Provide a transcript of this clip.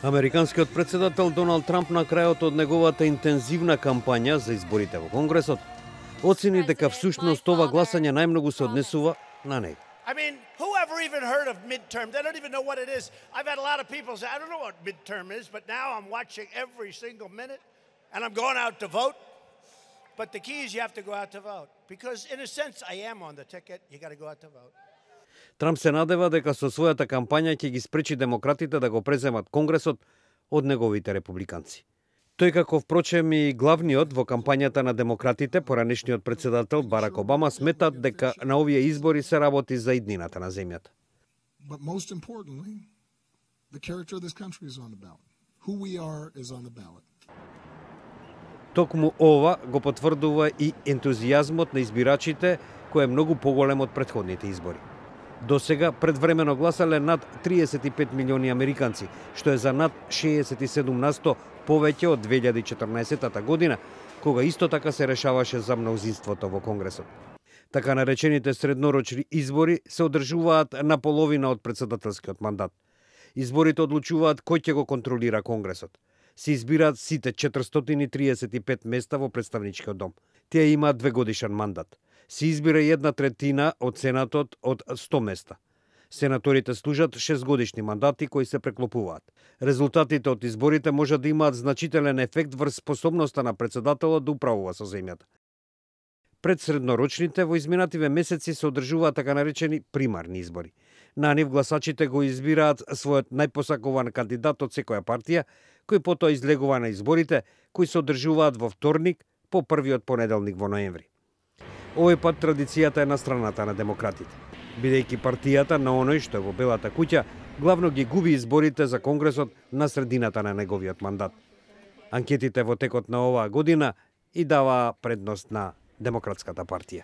Американскиот председател Доналд Трамп на крајот од неговата интензивна кампања за изборите во Конгресот оцени дека всушност ова гласање најмногу се однесува на него. I mean, whoever even heard of midterm? They don't even know what it is. I've had a lot of people say, I don't know what midterm is, but now I'm watching every single minute and I'm going out to vote. But the key is you have to go out to vote. Because in a sense, I am on the ticket. You got to go out to vote. Трамп се надева дека со својата кампања ќе ги спречи демократите да го преземат Конгресот од неговите републиканци. Тој како впрочем и главниот во кампањата на демократите, поранешниот председател Барак Обама сметат дека на овие избори се работи за иднината на земјата. But most importantly, the character of this country is on the ballot. Who we are is on the ballot. Токму ова го потврдува и ентузијазмот на избирачите, кој е многу поголем од претходните избори. До сега предвремено гласале над 35 милиони американци, што е за над 67% повеќе од 2014 година, кога исто така се решаваше за мнозинството во Конгресот. Така наречените среднорочни избори се одржуваат на половина од председателскиот мандат. Изборите одлучуваат кој ќе го контролира Конгресот. Се избираат сите 435 места во представничкиот дом. Тие имаат двегодишен мандат. Се избира 1/3 од Сенатот од 100 места. Сенаторите служат 6-годишни мандати кои се преклопуваат. Резултатите од изборите може да имаат значителен ефект врз способноста на председателот да управува со земјата. Пред среднорочните во изминативе месеци се одржуваат така наречени примарни избори. На нив гласачите го избираат својот најпосакуван кандидат од секоја партија, кој потоа излегува на изборите, кои се одржуваат во вторник по првиот понеделник во ноември. Овој пат традицијата е на страната на демократите, бидејќи партијата на оној што е во Белата куќа главно ги губи изборите за Конгресот на средината на неговиот мандат. Анкетите во текот на оваа година и даваа предност на Демократската партија.